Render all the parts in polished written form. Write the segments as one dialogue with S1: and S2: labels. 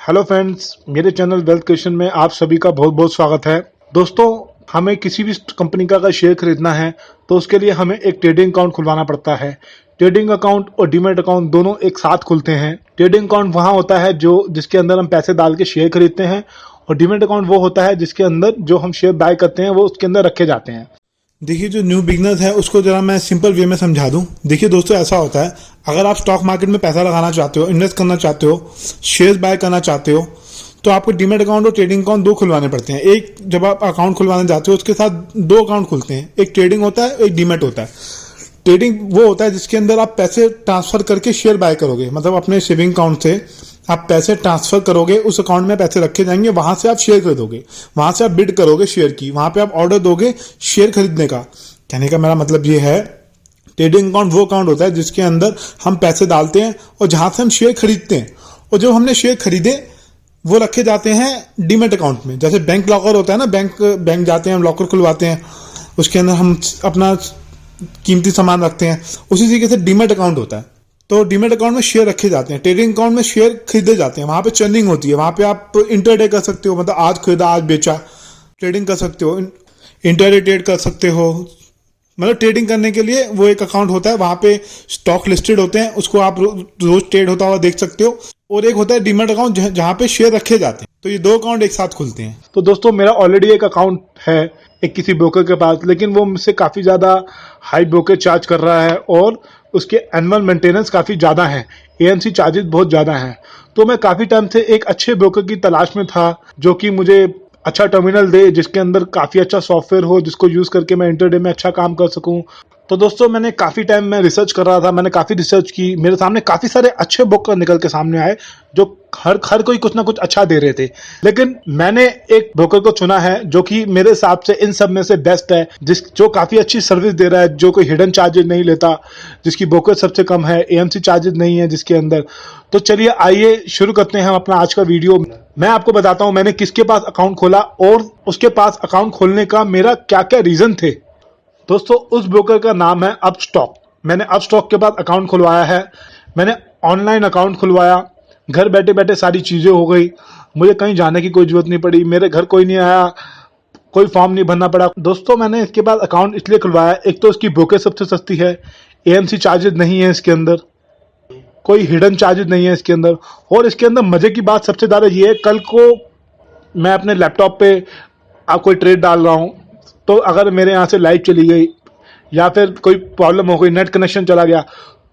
S1: Hello friends, मेरे channel wealth creation में आप सभी का बहुत बहुत स्वागत है। दोस्तों, हमें किसी भी कंपनी का अगर शेयर खरीदना है तो उसके लिए हमें एक ट्रेडिंग अकाउंट खुलवाना पड़ता है। ट्रेडिंग अकाउंट और डीमैट अकाउंट दोनों एक साथ खुलते हैं। ट्रेडिंग अकाउंट वहाँ होता है जो जिसके अंदर हम पैसे डाल के शेयर खरीदते हैं, और डीमैट अकाउंट वो होता है जिसके अंदर जो हम शेयर बाय करते हैं वो उसके अंदर रखे जाते हैं। देखिए, जो न्यू बिगनर्स है उसको जरा मैं सिंपल वे में समझा दूं। देखिए दोस्तों, ऐसा होता है, अगर आप स्टॉक मार्केट में पैसा लगाना चाहते हो, इन्वेस्ट करना चाहते हो, शेयर्स बाय करना चाहते हो, तो आपको डीमैट अकाउंट और ट्रेडिंग अकाउंट दो खुलवाने पड़ते हैं। एक, जब आप अकाउंट खुलवाने जाते हो उसके साथ दो अकाउंट खुलते हैं, एक ट्रेडिंग होता है, एक डीमैट होता है। ट्रेडिंग वो होता है जिसके अंदर आप पैसे ट्रांसफर करके शेयर बाय करोगे, मतलब अपने सेविंग अकाउंट से आप पैसे ट्रांसफर करोगे, उस अकाउंट में पैसे रखे जाएंगे, वहां से आप शेयर खरीदोगे, वहां से आप बिड करोगे शेयर की, वहां पे आप ऑर्डर दोगे शेयर खरीदने का। कहने का मेरा मतलब ये है, ट्रेडिंग अकाउंट वो अकाउंट होता है जिसके अंदर हम पैसे डालते हैं और जहां से हम शेयर खरीदते हैं, और जो हमने शेयर खरीदे वो रखे जाते हैं डीमैट अकाउंट में। जैसे बैंक लॉकर होता है ना, बैंक जाते हैं, हम लॉकर खुलवाते हैं, उसके अंदर हम अपना कीमती सामान रखते हैं, उसी तरीके से डीमैट अकाउंट होता है। तो डीमैट अकाउंट में शेयर रखे जाते हैं, ट्रेडिंग अकाउंट में शेयर खरीदे जाते हैं, वहां पे चर्निंग होती है, वहां पे आप इंटरडे कर सकते हो, मतलब आज खरीदा आज बेचा, ट्रेडिंग कर सकते हो, इंटरडे ट्रेड कर सकते हो। मतलब ट्रेडिंग करने के लिए वो एक अकाउंट होता है, वहां पे स्टॉक लिस्टेड होते हैं, उसको आप रोज ट्रेड होता हुआ देख सकते हो। और एक होता है डीमैट अकाउंट जहां पे शेयर रखे जाते हैं। तो ये दो अकाउंट एक साथ खुलते हैं। तो दोस्तों, मेरा ऑलरेडी एक अकाउंट है एक किसी ब्रोकर के पास, लेकिन वो मुझसे काफी ज्यादा हाई ब्रोकर चार्ज कर रहा है और उसके एनुअल मेंटेनेंस काफी ज्यादा है, एएमसी चार्जेस बहुत ज्यादा हैं। तो मैं काफी टाइम से एक अच्छे ब्रोकर की तलाश में था जो कि मुझे अच्छा टर्मिनल दे, जिसके अंदर काफी अच्छा सॉफ्टवेयर हो, जिसको यूज करके मैं इंटरडे में अच्छा काम कर सकूं। तो दोस्तों, मैंने काफी टाइम में रिसर्च कर रहा था, मैंने काफी रिसर्च की, मेरे सामने काफी सारे अच्छे ब्रोकर निकल के सामने आए जो हर कोई कुछ ना कुछ अच्छा दे रहे थे। लेकिन मैंने एक ब्रोकर को चुना है जो कि मेरे हिसाब से इन सब में से बेस्ट है, जो काफी अच्छी सर्विस दे रहा है, जो कोई हिडन चार्जेस नहीं लेता, जिसकी ब्रोकर सबसे कम है, एएमसी चार्जेस नहीं है जिसके अंदर। तो चलिए आइए शुरू करते हैं हम अपना आज का वीडियो। मैं आपको बताता हूं मैंने किसके पास अकाउंट खोला और उसके पास अकाउंट खोलने का मेरा क्या क्या रीजन थे। दोस्तों, उस ब्रोकर का नाम है अपस्टॉक। मैंने अपस्टॉक के बाद अकाउंट खुलवाया है। मैंने ऑनलाइन अकाउंट खुलवाया, घर बैठे बैठे सारी चीजें हो गई, मुझे कहीं जाने की कोई जरूरत नहीं पड़ी, मेरे घर कोई नहीं आया, कोई फॉर्म नहीं भरना पड़ा। दोस्तों, मैंने इसके बाद अकाउंट इसलिए खुलवाया, एक तो इसकी ब्रोकर सबसे सस्ती है, एएमसी चार्जेस नहीं है इसके अंदर, कोई हिडन चार्जेस नहीं है इसके अंदर, और इसके अंदर मजे की बात सबसे ज्यादा ये है, कल को मैं अपने लैपटॉप पे आप कोई ट्रेड डाल रहा हूं, तो अगर मेरे यहाँ से लाइव चली गई या फिर कोई प्रॉब्लम हो गई, नेट कनेक्शन चला गया,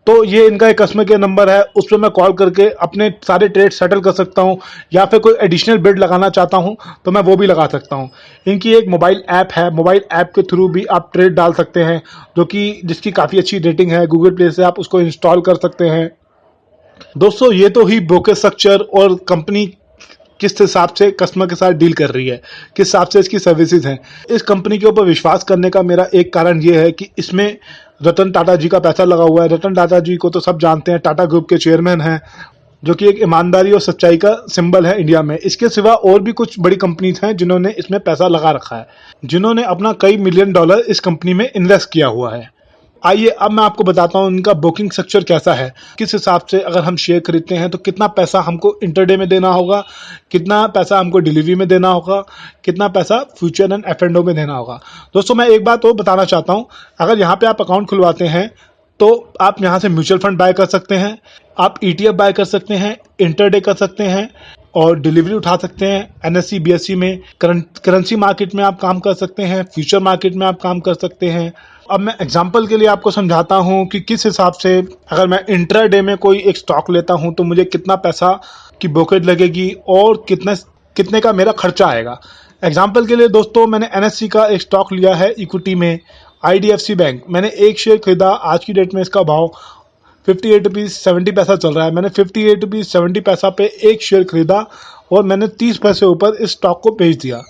S1: तो ये इनका एक कस्टमर केयर नंबर है, उस पर मैं कॉल करके अपने सारे ट्रेड सेटल कर सकता हूं, या फिर कोई एडिशनल बिड लगाना चाहता हूं तो मैं वो भी लगा सकता हूं। इनकी एक मोबाइल ऐप है, मोबाइल ऐप के थ्रू भी आप ट्रेड डाल सकते हैं, जो कि जिसकी काफ़ी अच्छी रेटिंग है, गूगल प्ले से आप उसको इंस्टॉल कर सकते हैं। दोस्तों, ये तो ही ब्रोकर स्ट्रक्चर और कंपनी किस हिसाब से कस्टमर के साथ डील कर रही है, किस हिसाब से इसकी सर्विसेज हैं। इस कंपनी के ऊपर विश्वास करने का मेरा एक कारण ये है कि इसमें रतन टाटा जी का पैसा लगा हुआ है। रतन टाटा जी को तो सब जानते हैं, टाटा ग्रुप के चेयरमैन हैं, जो कि एक ईमानदारी और सच्चाई का सिंबल है इंडिया में। इसके सिवा और भी कुछ बड़ी कंपनीज हैं जिन्होंने इसमें पैसा लगा रखा है, जिन्होंने अपना कई मिलियन डॉलर इस कंपनी में इन्वेस्ट किया हुआ है। आइए अब मैं आपको बताता हूँ इनका बुकिंग स्ट्रक्चर कैसा है, किस हिसाब से अगर हम शेयर खरीदते हैं तो कितना पैसा हमको इंटरडे में देना होगा, कितना पैसा हमको डिलीवरी में देना होगा, कितना पैसा फ्यूचर एंड एफ&ओ में देना होगा। दोस्तों, मैं एक बात और बताना चाहता हूँ, अगर यहाँ पे आप अकाउंट खुलवाते हैं तो आप यहाँ से म्यूचुअल फंड बाय कर सकते हैं, आप ईटीएफ बाय कर सकते हैं, इंटरडे कर सकते हैं, और डिलीवरी उठा सकते हैं। एनएससी बीएससी में करेंसी मार्केट में आप काम कर सकते हैं, फ्यूचर मार्केट में आप काम कर सकते हैं। अब मैं एग्जांपल के लिए आपको समझाता हूं कि किस हिसाब से अगर मैं इंट्राडे में कोई एक स्टॉक लेता हूं तो मुझे कितना पैसा की ब्रोकरेज लगेगी और कितने का मेरा खर्चा आएगा। एग्जांपल के लिए दोस्तों, मैंने एनएससी का एक स्टॉक लिया है इक्विटी में, आईडीएफसी बैंक। मैंने एक शेयर खरीदा, आज की डेट में इसका भाव 58 रुपीज़ 70 पैसा चल रहा है। मैंने 58 रुपीज़ 70 पैसा पे एक शेयर खरीदा और मैंने 30 पैसे ऊपर इस स्टॉक को बेच दिया,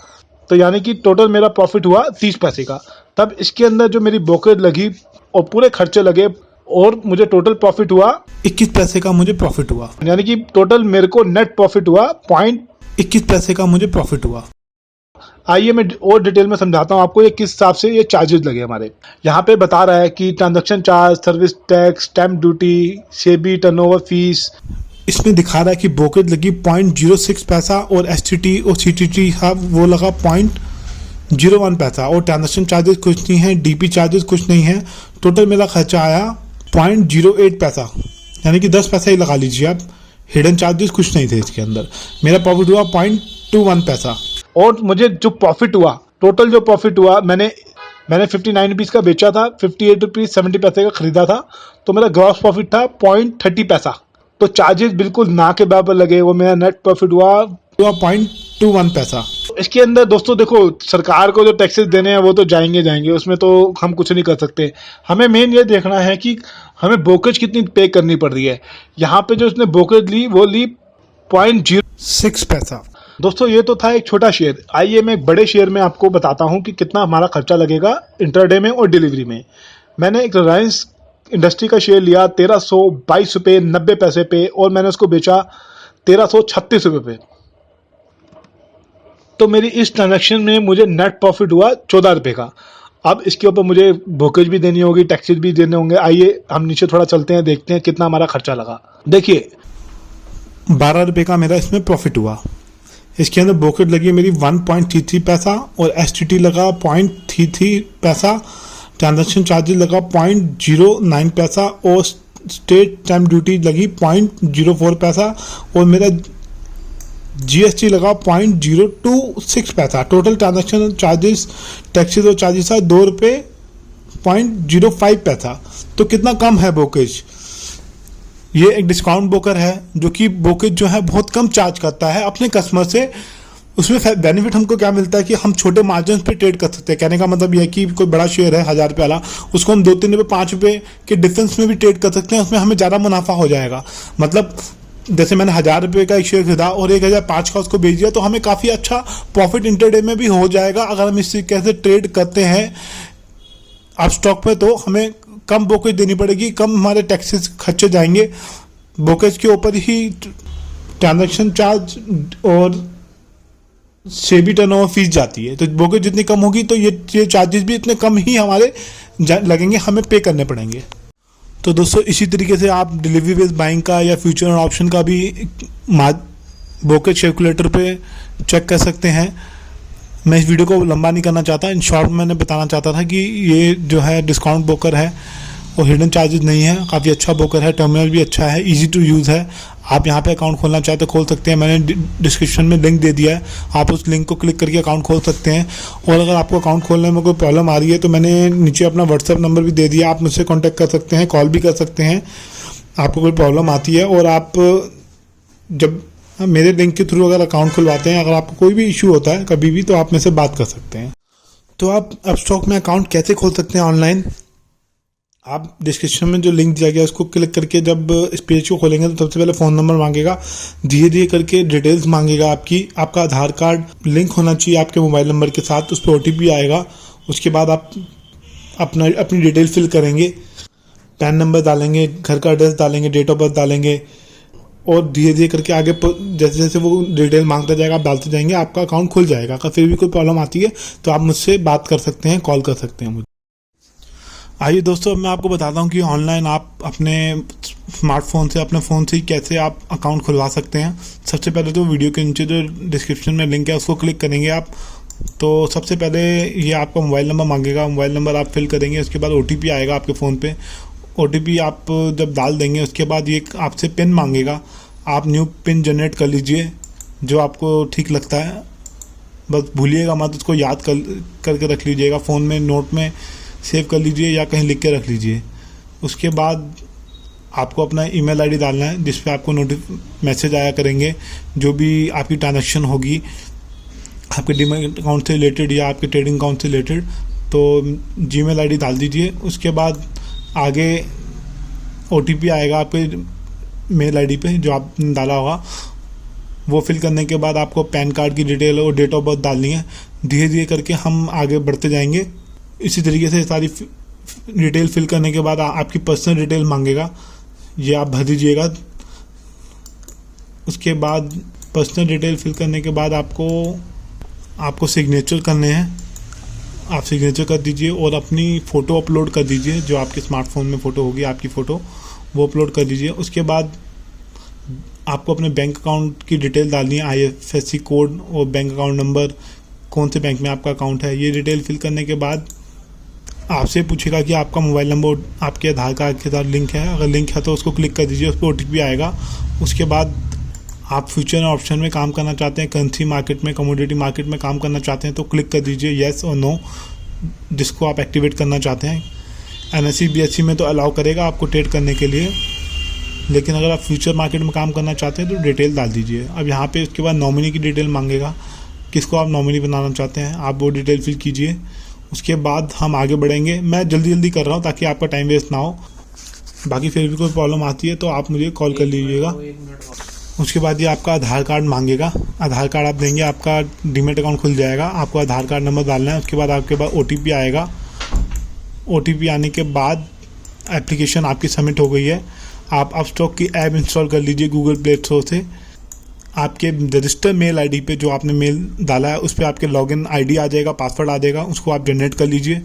S1: तो यानी कि टोटल मेरा प्रॉफिट हुआ 30 पैसे का। तब इसके अंदर जो मेरी ब्रोकरेज लगी और पूरे खर्चे लगे और मुझे टोटल प्रॉफिट हुआ 21 पैसे का, मुझे प्रॉफिट हुआ, यानी कि टोटल मेरे को नेट प्रॉफिट हुआ 0.21 पैसे का मुझे प्रॉफिट हुआ। आइए मैं और डिटेल में समझाता हूँ आपको ये किस हिसाब से ये चार्जेस लगे हमारे। यहाँ पे बता रहा है कि transaction charge, service tax, stamp duty, SEBI turnover fees, इसमें दिखा रहा है कि ब्रोकरेज लगी 0.06 पैसा और STT और CTT था वो लगा 0.01 पैसा और ट्रांजेक्शन चार्जेस कुछ नहीं है, DP चार्जेस कुछ नहीं है। टोटल मेरा खर्चा आया 0.08 पैसा, यानी कि 10 पैसा ही लगा लीजिए आप। हिडन चार्जेस कुछ नहीं थे इसके अंदर। मेरा प्रॉफिट हुआ 0.21 पैसा। और मुझे जो प्रॉफिट हुआ, टोटल जो प्रॉफिट हुआ, मैंने 59 रुपीज़ का बेचा था, 58 रुपीज़ 70 पैसे का खरीदा था, तो मेरा ग्रॉस प्रॉफिट था 0.30 पैसा। तो चार्जेस बिल्कुल ना के बराबर लगे, वो मेरा नेट प्रॉफिट हुआ 0.21 पैसा। इसके अंदर दोस्तों देखो, सरकार को जो टैक्सेस देने हैं वो तो जाएंगे, उसमें तो हम कुछ नहीं कर सकते। हमें मेन ये देखना है कि हमें ब्रोकरेज कितनी पे करनी पड़ रही है। यहाँ पे जो उसने ब्रोकरेज ली वो ली 0.06 पैसा। दोस्तों ये तो था एक छोटा शेयर। आइए मैं एक बड़े शेयर में आपको बताता हूँ कि कितना हमारा खर्चा लगेगा इंटरडे में और डिलीवरी में। मैंने एक रिलायंस इंडस्ट्री का शेयर लिया 1322 रुपये 90 पैसे पे और मैंने उसको बेचा 1336 रुपये पे। तो मेरी इस ट्रांजैक्शन में मुझे नेट प्रॉफिट हुआ 14 रुपये का। अब इसके ऊपर मुझे ब्रोकरेज भी देनी होगी, टैक्सेस भी देने होंगे। आइए हम नीचे थोड़ा चलते हैं, देखते हैं कितना हमारा खर्चा लगा। देखिए 12 रुपये का मेरा इसमें प्रॉफिट हुआ। इसके अंदर ब्रोकरेज लगी मेरी 1.33 पैसा और STT लगा 0.33 पैसा, ट्रांजैक्शन चार्जेस लगा 0.09 पैसा और स्टेट स्टैम्प ड्यूटी लगी 0.04 पैसा और मेरा GST लगा 0.026 पैसा। टोटल ट्रांजैक्शन चार्जेस, टैक्सेस और चार्जेस है 2 रुपये 0.05 पैसा। तो कितना कम है ब्रोकरेज। ये एक डिस्काउंट ब्रोकर है जो कि ब्रोकरेज जो है बहुत कम चार्ज करता है अपने कस्टमर से। उसमें बेनिफिट हमको क्या मिलता है कि हम छोटे मार्जिन पे ट्रेड कर सकते हैं। कहने का मतलब यह है कि कोई बड़ा शेयर है 1000 रुपये वाला, उसको हम 2-3 रुपये 5 रुपये के डिफरेंस में भी ट्रेड कर सकते हैं। उसमें हमें ज़्यादा मुनाफा हो जाएगा। मतलब जैसे मैंने 1000 रुपये का एक शेयर खरीदा और 1005 का उसको बेच दिया, तो हमें काफ़ी अच्छा प्रॉफिट इंटरडे में भी हो जाएगा अगर हम इस तरीके से ट्रेड करते हैं आप स्टॉक में। तो हमें कम ब्रोकरेज देनी पड़ेगी, कम हमारे टैक्सेस खर्चे जाएंगे। ब्रोकरेज के ऊपर ही ट्रांजैक्शन चार्ज और सेबी टर्नओवर फीस जाती है। तो ब्रोकरेज जितनी कम होगी तो ये चार्जेस भी इतने कम ही हमारे लगेंगे, हमें पे करने पड़ेंगे। तो दोस्तों इसी तरीके से आप डिलीवरी बेस्ड बाइंग का या फ्यूचर ऑप्शन का भी ब्रोकरेज कैलकुलेटर पे चेक कर सकते हैं। मैं इस वीडियो को लंबा नहीं करना चाहता, इन शॉर्ट मैंने बताना चाहता था कि ये जो है डिस्काउंट ब्रोकर है और हिडन चार्जेस नहीं है, काफ़ी अच्छा ब्रोकर है, टर्मिनल भी अच्छा है, इजी टू यूज़ है। आप यहाँ पे अकाउंट खोलना चाहे तो खोल सकते हैं। मैंने डिस्क्रिप्शन में लिंक दे दिया है, आप उस लिंक को क्लिक करके अकाउंट खोल सकते हैं। और अगर आपको अकाउंट खोलने में कोई प्रॉब्लम आ रही है तो मैंने नीचे अपना व्हाट्सएप नंबर भी दे दिया, आप मुझसे कॉन्टैक्ट कर सकते हैं, कॉल भी कर सकते हैं आपको कोई प्रॉब्लम आती है। और आप जब मेरे लिंक के थ्रू अगर अकाउंट खुलवाते हैं, अगर आपको कोई भी इशू होता है कभी भी, तो आप मेरे से बात कर सकते हैं। तो आप अपस्टॉक में अकाउंट कैसे खोल सकते हैं ऑनलाइन, आप डिस्क्रिप्शन में जो लिंक दिया गया उसको क्लिक करके जब इस पेज को खोलेंगे तो सबसे पहले फ़ोन नंबर मांगेगा, धीरे धीरे करके डिटेल्स मांगेगा आपका आधार कार्ड लिंक होना चाहिए आपके मोबाइल नंबर के साथ, उस पर OTP आएगा। उसके बाद आप अपनी डिटेल फिल करेंगे, पैन नंबर डालेंगे, घर का एड्रेस डालेंगे, डेट ऑफ बर्थ डालेंगे और धीरे धीरे करके आगे जैसे जैसे वो डिटेल मांगता जाएगा आप डालते जाएंगे, आपका अकाउंट खुल जाएगा। अगर फिर भी कोई प्रॉब्लम आती है तो आप मुझसे बात कर सकते हैं, कॉल कर सकते हैं मुझे। आइए दोस्तों, अब मैं आपको बताता हूँ कि ऑनलाइन आप अपने स्मार्टफोन से, अपने फ़ोन से ही कैसे आप अकाउंट खुलवा सकते हैं। सबसे पहले तो वीडियो के नीचे जो डिस्क्रिप्शन में लिंक है उसको क्लिक करेंगे आप। तो सबसे पहले ये आपका मोबाइल नंबर मांगेगा, मोबाइल नंबर आप फिल करेंगे, उसके बाद OTP आएगा आपके फ़ोन पे। OTP आप जब डाल देंगे उसके बाद ये आपसे पिन मांगेगा, आप न्यू पिन जनरेट कर लीजिए जो आपको ठीक लगता है। बस भूलिएगा मत, उसको याद करके रख लीजिएगा, फ़ोन में नोट में सेव कर लीजिए या कहीं लिख के रख लीजिए। उसके बाद आपको अपना ईमेल आईडी डालना है जिस पे आपको मैसेज आया करेंगे, जो भी आपकी ट्रांजैक्शन होगी आपके डीमैट अकाउंट से रिलेटेड या आपके ट्रेडिंग अकाउंट से रिलेटेड, तो जीमेल आईडी डाल दीजिए। उसके बाद आगे OTP आएगा आपके मेल आईडी पे जो आपने डाला होगा, वो फिल करने के बाद आपको पैन कार्ड की डिटेल और डेट ऑफ बर्थ डालनी है। धीरे धीरे करके हम आगे बढ़ते जाएंगे। इसी तरीके से सारी डिटेल फिल करने के बाद आपकी पर्सनल डिटेल मांगेगा, ये आप भर दीजिएगा। उसके बाद पर्सनल डिटेल फिल करने के बाद आपको सिग्नेचर करने हैं, आप सिग्नेचर कर दीजिए और अपनी फ़ोटो अपलोड कर दीजिए। जो आपके स्मार्टफोन में फ़ोटो होगी आपकी फ़ोटो, वो अपलोड कर दीजिए। उसके बाद आपको अपने बैंक अकाउंट की डिटेल डालनी है, IFSC कोड और बैंक अकाउंट नंबर, कौन से बैंक में आपका अकाउंट है। ये डिटेल फिल करने के बाद आपसे पूछेगा कि आपका मोबाइल नंबर आपके आधार कार्ड के साथ लिंक है। अगर लिंक है तो उसको क्लिक कर दीजिए, उस पर OTP आएगा। उसके बाद आप फ्यूचर ऑप्शन में काम करना चाहते हैं, करेंसी मार्केट में, कमोडिटी मार्केट में काम करना चाहते हैं तो क्लिक कर दीजिए येस और नो, जिसको आप एक्टिवेट करना चाहते हैं। NSE BSE में तो अलाउ करेगा आपको ट्रेड करने के लिए, लेकिन अगर आप फ्यूचर मार्केट में काम करना चाहते हैं तो डिटेल डाल दीजिए। अब यहाँ पे उसके बाद नॉमिनी की डिटेल मांगेगा, किसको आप नॉमिनी बनाना चाहते हैं, आप वो डिटेल फिल कीजिए। उसके बाद हम आगे बढ़ेंगे। मैं जल्दी कर रहा हूँ ताकि आपका टाइम वेस्ट ना हो। बाकी फिर भी कोई प्रॉब्लम आती है तो आप मुझे कॉल कर लीजिएगा। उसके बाद ये आपका आधार कार्ड मांगेगा, आधार कार्ड आप देंगे, आपका डीमेट अकाउंट खुल जाएगा। आपको आधार कार्ड नंबर डालना है। उसके बाद आपके पास OTP आएगा। OTP आने के बाद एप्लीकेशन आपकी सबमिट हो गई है। आप अपस्टॉक की ऐप इंस्टॉल कर लीजिए गूगल प्ले स्टोर से। आपके रजिस्टर मेल आईडी पे जो आपने मेल डाला है उस पर आपके लॉगिन आईडी आ जाएगा, पासवर्ड आ जाएगा, उसको आप जनरेट कर लीजिए।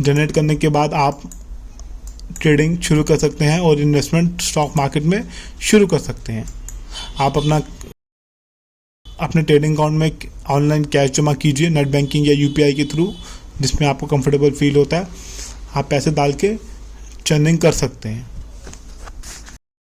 S1: जनरेट करने के बाद आप ट्रेडिंग शुरू कर सकते हैं और इन्वेस्टमेंट स्टॉक मार्केट में शुरू कर सकते हैं। आप अपने ट्रेडिंग अकाउंट में ऑनलाइन कैश जमा कीजिए नेट बैंकिंग या UPI के थ्रू, जिसमें आपको कंफर्टेबल फील होता है। आप पैसे डाल के चर्निंग कर सकते हैं।